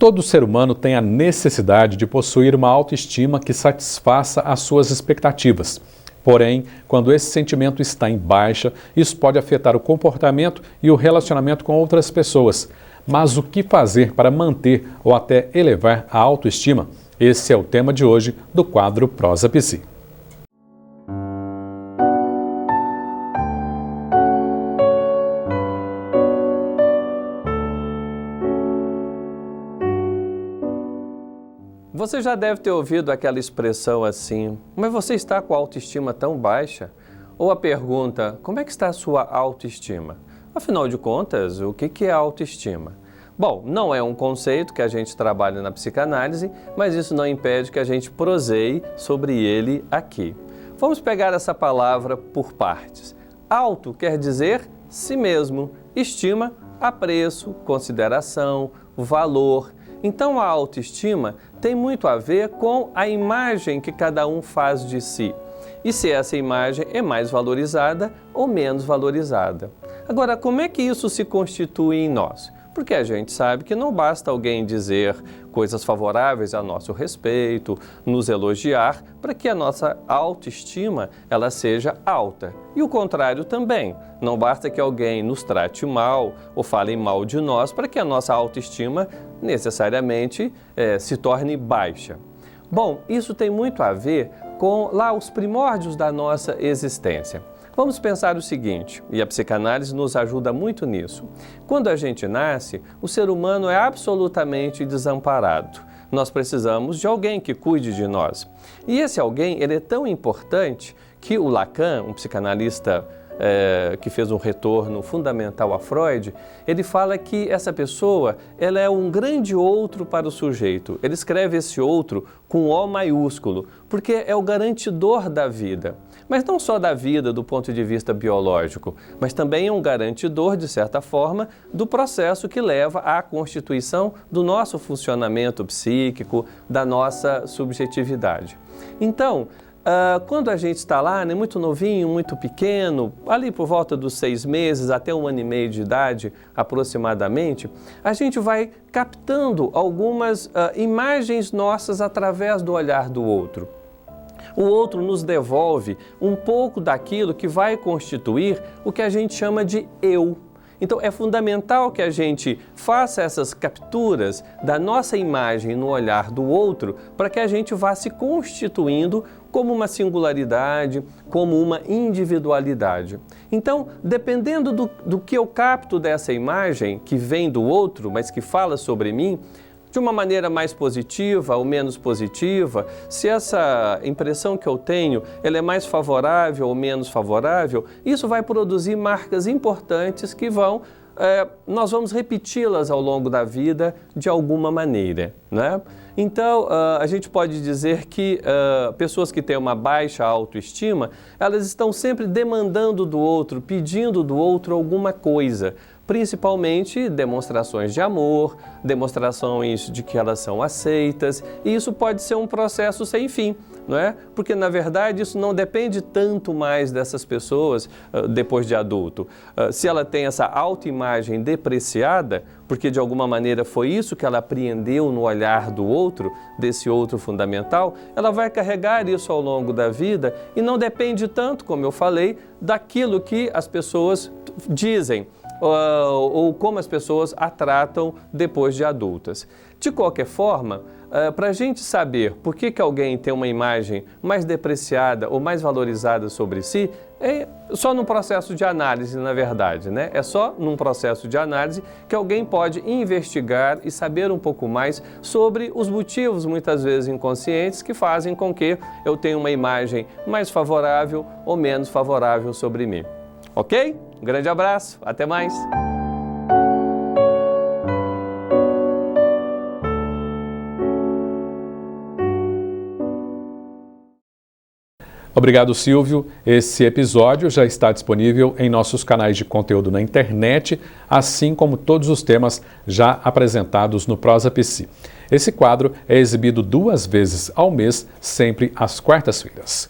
Todo ser humano tem a necessidade de possuir uma autoestima que satisfaça as suas expectativas. Porém, quando esse sentimento está em baixa, isso pode afetar o comportamento e o relacionamento com outras pessoas. Mas o que fazer para manter ou até elevar a autoestima? Esse é o tema de hoje do quadro Prosa Psi. Você já deve ter ouvido aquela expressão assim, mas você está com a autoestima tão baixa? Ou a pergunta, como é que está a sua autoestima? Afinal de contas, o que é autoestima? Bom, não é um conceito que a gente trabalha na psicanálise, mas isso não impede que a gente proseie sobre ele aqui. Vamos pegar essa palavra por partes. Auto quer dizer si mesmo, estima, apreço, consideração, valor. Então a autoestima tem muito a ver com a imagem que cada um faz de si. E se essa imagem é mais valorizada ou menos valorizada. Agora, como é que isso se constitui em nós? Porque a gente sabe que não basta alguém dizer coisas favoráveis a nosso respeito, nos elogiar, para que a nossa autoestima ela seja alta. E o contrário também. Não basta que alguém nos trate mal ou fale mal de nós para que a nossa autoestima necessariamente se torne baixa. Bom, isso tem muito a ver com lá os primórdios da nossa existência. Vamos pensar o seguinte, e a psicanálise nos ajuda muito nisso. Quando a gente nasce, o ser humano é absolutamente desamparado. Nós precisamos de alguém que cuide de nós. E esse alguém, ele é tão importante que o Lacan, um psicanalista que fez um retorno fundamental a Freud, ele fala que essa pessoa ela é um grande outro para o sujeito. Ele escreve esse outro com O maiúsculo, porque é o garantidor da vida. Mas não só da vida do ponto de vista biológico, mas também é um garantidor, de certa forma, do processo que leva à constituição do nosso funcionamento psíquico, da nossa subjetividade. Então, quando a gente está lá, né, muito novinho, muito pequeno, ali por volta dos 6 meses até 1 ano e meio de idade aproximadamente, a gente vai captando algumas imagens nossas através do olhar do outro. O outro nos devolve um pouco daquilo que vai constituir o que a gente chama de eu. Então é fundamental que a gente faça essas capturas da nossa imagem no olhar do outro para que a gente vá se constituindo como uma singularidade, como uma individualidade. Então, dependendo do que eu capto dessa imagem que vem do outro, mas que fala sobre mim, de uma maneira mais positiva ou menos positiva, se essa impressão que eu tenho ela é mais favorável ou menos favorável, isso vai produzir marcas importantes que nós vamos repeti-las ao longo da vida de alguma maneira, né? Então, a gente pode dizer que pessoas que têm uma baixa autoestima, elas estão sempre demandando do outro, pedindo do outro alguma coisa, principalmente demonstrações de amor, demonstrações de que elas são aceitas, e isso pode ser um processo sem fim, não é? Porque, na verdade, isso não depende tanto mais dessas pessoas depois de adulto. Se ela tem essa autoimagem depreciada, porque de alguma maneira foi isso que ela apreendeu no olhar do outro, desse outro fundamental, ela vai carregar isso ao longo da vida e não depende tanto, como eu falei, daquilo que as pessoas dizem, ou como as pessoas a tratam depois de adultas. De qualquer forma, para a gente saber por que alguém tem uma imagem mais depreciada ou mais valorizada sobre si, é só num processo de análise, na verdade, né? É só num processo de análise que alguém pode investigar e saber um pouco mais sobre os motivos, muitas vezes inconscientes, que fazem com que eu tenha uma imagem mais favorável ou menos favorável sobre mim. Ok? Um grande abraço, até mais! Obrigado, Silvio. Esse episódio já está disponível em nossos canais de conteúdo na internet, assim como todos os temas já apresentados no Prosa Psi. Esse quadro é exibido 2 vezes ao mês, sempre às quartas-feiras.